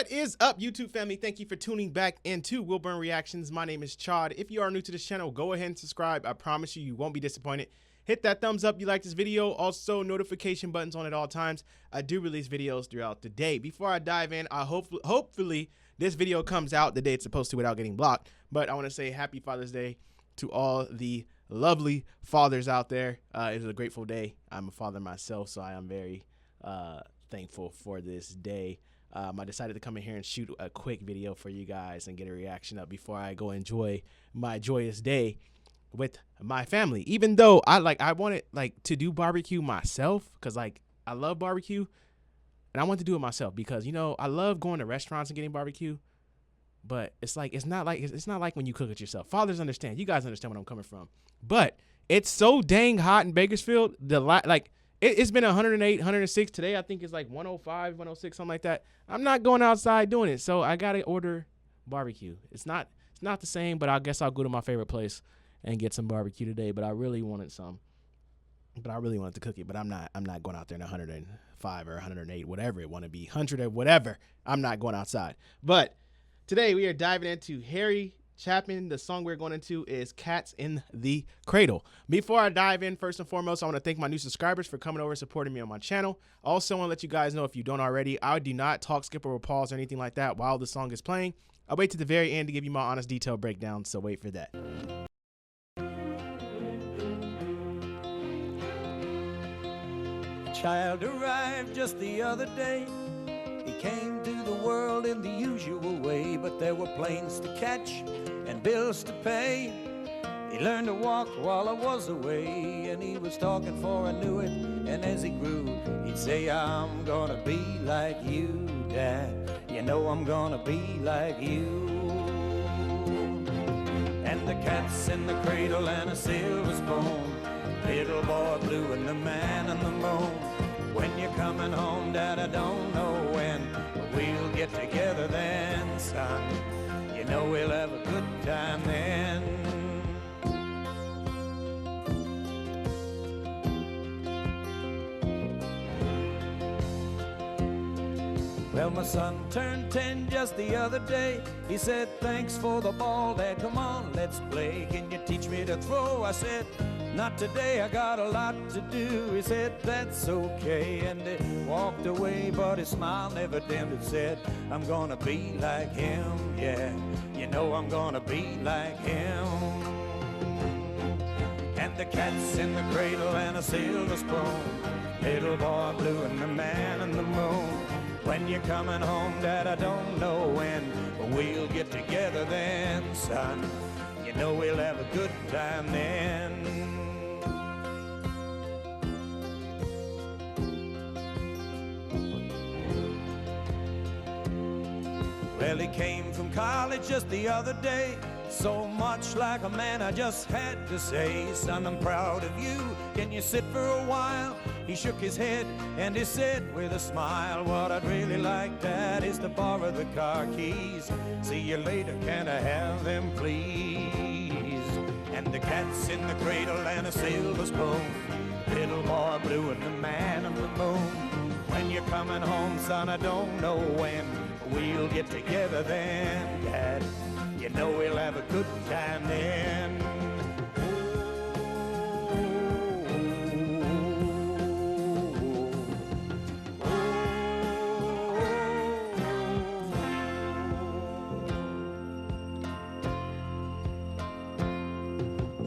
What is up, YouTube family? Thank you for tuning back into Wilburn Reactions. My name is Chod. If you are new to this channel, go ahead and subscribe. I promise you, you won't be disappointed. Hit that thumbs up if you like this video. Also, notification buttons on at all times. I do release videos throughout the day. Before I dive in, hopefully this video comes out the day it's supposed to without getting blocked. But I want to say happy Father's Day to all the lovely fathers out there. It is a grateful day. I'm a father myself, so I am very thankful for this day. I decided to come in here and shoot a quick video for you guys and get a reaction up before I go enjoy my joyous day with my family. Even though I wanted to do barbecue myself, because I love barbecue and I want to do it myself because, you know, I love going to restaurants and getting barbecue, but it's not like when you cook it yourself. Fathers understand. You guys understand where I'm coming from. But it's so dang hot in Bakersfield. It's been 108, 106. Today I think it's like 105, 106, something like that. I'm not going outside doing it, so I gotta order barbecue. It's not the same, but I guess I'll go to my favorite place and get some barbecue today. But I really wanted some. But I really wanted to cook it. But I'm not going out there in 105 or 108, whatever it want to be, 100 or whatever. I'm not going outside. But today we are diving into Chapin. The song we're going into is Cats in the Cradle. Before I dive in, first and foremost, I want to thank my new subscribers for coming over and supporting me on my channel. Also, I want to let you guys know, if you don't already, I do not talk, skip, or pause or anything like that while the song is playing. I'll wait to the very end to give you my honest, detailed breakdown, so wait for that. A child arrived just the other day. He came to the world in the usual way, but there were planes to catch and bills to pay. He learned to walk while I was away, and he was talking before I knew it. And as he grew, he'd say, I'm gonna be like you, Dad. You know I'm gonna be like you. And the cat's in the cradle and a silver spoon, little boy blue and the man on the moon. When you're coming home, Dad, I don't know when, but we'll get together then, son. You know we'll have a good time then. Well, my son turned 10 just the other day. He said, thanks for the ball, Dad, come on, let's play. Can you teach me to throw? I said, not today, I got a lot to do. He said, that's okay, and he walked away, but his smile never dimmed. It said, I'm gonna be like him, yeah. You know I'm gonna be like him. And the cat's in the cradle and a silver spoon, little boy blue and the man on the moon. When you're coming home, Dad, I don't know when, but we'll get together then, son. You know we'll have a good time then. Well, he came from college just the other day, so much like a man I just had to say, son, I'm proud of you, can you sit for a while? He shook his head and he said with a smile, what I'd really like, Dad, is to borrow the car keys. See you later, can I have them, please? And the cat's in the cradle and a silver spoon, little boy blue and the man on the moon. When you're coming home, son, I don't know when, we'll get together then, Dad. You know we'll have a good time then.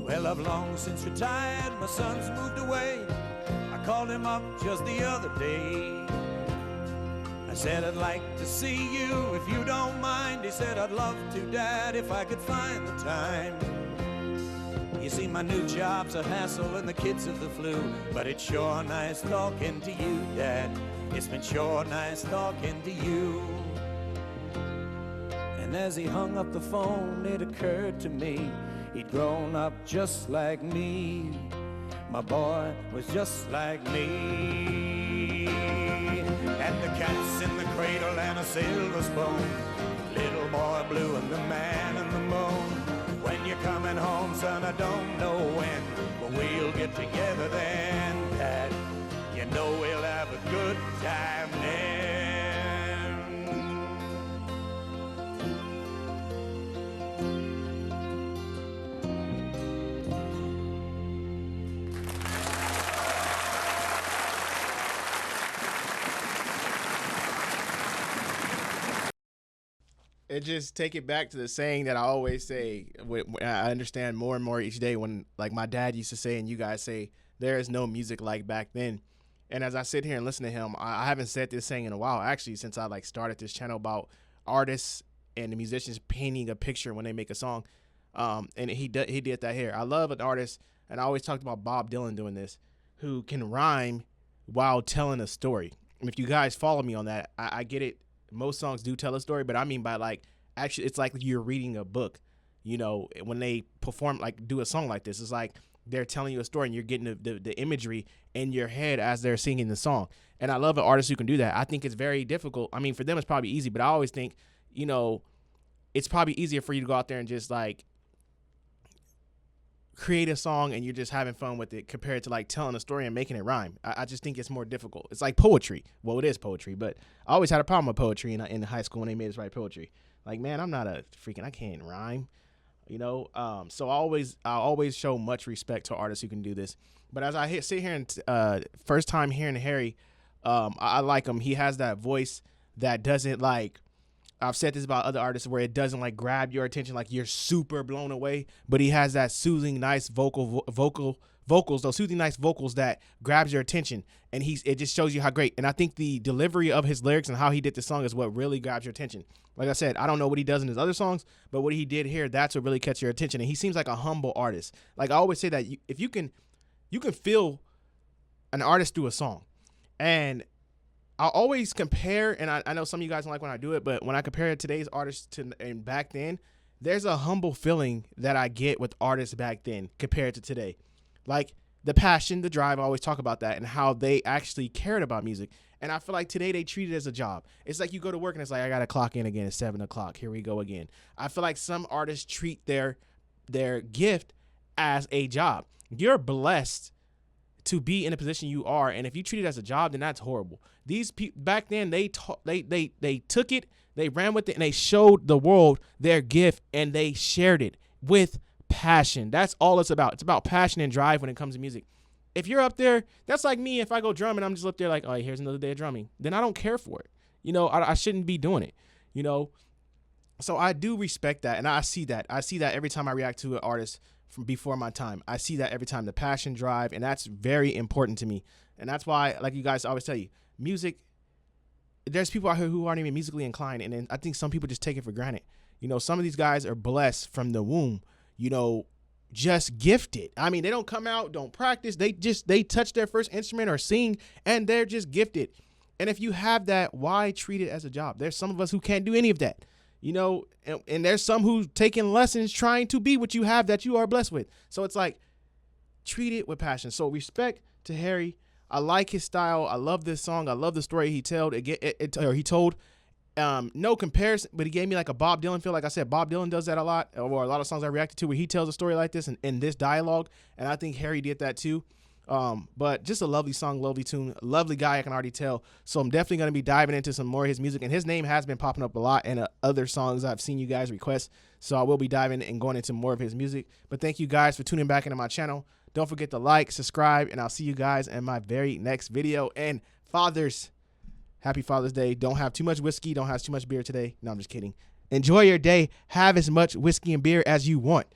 Well, I've long since retired, my son's moved away. I called him up just the other day. I said, I'd like to see you if you don't mind. He said, I'd love to, Dad, if I could find the time. You see, my new job's a hassle and the kids have the flu, but it's sure nice talking to you, Dad. It's been sure nice talking to you. And as he hung up the phone, it occurred to me, he'd grown up just like me. My boy was just like me. And the cat's in the cradle and a silver spoon, little boy blue and the man on the moon. When you're coming home, son, I don't know when, but we'll get together then, Dad. You know we'll have a good time then. It just take it back to the saying that I always say. I understand more and more each day when, like, my dad used to say and you guys say, there is no music like back then. And as I sit here and listen to him, I haven't said this saying in a while, actually, since I like started this channel about artists and the musicians painting a picture when they make a song. And he did that here. I love an artist, and I always talked about Bob Dylan doing this, who can rhyme while telling a story. And if you guys follow me on that, I get it. Most songs do tell a story, but I mean by like, actually, it's like you're reading a book. You know, when they perform, like, do a song like this, it's like they're telling you a story and you're getting the imagery in your head as they're singing the song. And I love an artist who can do that. I think it's very difficult. I mean, for them, it's probably easy, but I always think, you know, it's probably easier for you to go out there and just like create a song and you're just having fun with it compared to like telling a story and making it rhyme. I just think it's more difficult. It's like poetry. Well, it is poetry, but I always had a problem with poetry in high school when they made us write poetry. Like, man, I'm not a freaking, I can't rhyme, you know? So I always show much respect to artists who can do this. But as I sit here and first time hearing Harry, I like him. He has that voice that doesn't like, I've said this about other artists where it doesn't like grab your attention, like you're super blown away, but he has that soothing, nice vocals, those soothing, nice vocals that grabs your attention, and it just shows you how great. And I think the delivery of his lyrics and how he did the song is what really grabs your attention. Like I said, I don't know what he does in his other songs, but what he did here, that's what really catches your attention. And he seems like a humble artist. Like I always say that if you can feel an artist through a song. And I always compare, and I know some of you guys don't like when I do it, but when I compare today's artists and back then, there's a humble feeling that I get with artists back then compared to today. Like the passion, the drive, I always talk about that and how they actually cared about music. And I feel like today they treat it as a job. It's like you go to work and it's like, I got to clock in again at 7 o'clock. Here we go again. I feel like some artists treat their gift as a job. You're blessed to be in a position you are, and if you treat it as a job, then that's horrible. These people back then, they took it, they ran with it, and they showed the world their gift, and they shared it with passion. That's all it's about. It's about passion and drive when it comes to music. If you're up there, that's like me. If I go drum and I'm just up there like, oh, here's another day of drumming, then I don't care for it. You know, I shouldn't be doing it. You know, so I do respect that, and I see that. I see that every time I react to an artist from before my time. I see that every time, the passion, drive, and that's very important to me. And that's why, like you guys always tell you, music, there's people out here who aren't even musically inclined, and then I think some people just take it for granted. You know, some of these guys are blessed from the womb, you know, just gifted. I mean, they don't come out, don't practice. They touch their first instrument or sing, and they're just gifted. And if you have that, why treat it as a job? There's some of us who can't do any of that. You know, and there's some who's taking lessons trying to be what you have that you are blessed with. So it's like, treat it with passion. So respect to Harry. I like his style. I love this song. I love the story he told. He told. No comparison, but he gave me like a Bob Dylan feel. Like I said, Bob Dylan does that a lot, or a lot of songs I reacted to where he tells a story like this in this dialogue. And I think Harry did that too. But just a lovely song, lovely tune, lovely guy, I can already tell. So I'm definitely going to be diving into some more of his music, and his name has been popping up a lot in other songs I've seen you guys request. So I will be diving and going into more of his music. But thank you guys for tuning back into my channel. Don't forget to like, subscribe, and I'll see you guys in my very next video. And fathers, happy Father's Day. Don't have too much whiskey. Don't have too much beer today. No, I'm just kidding. Enjoy your day. Have as much whiskey and beer as you want.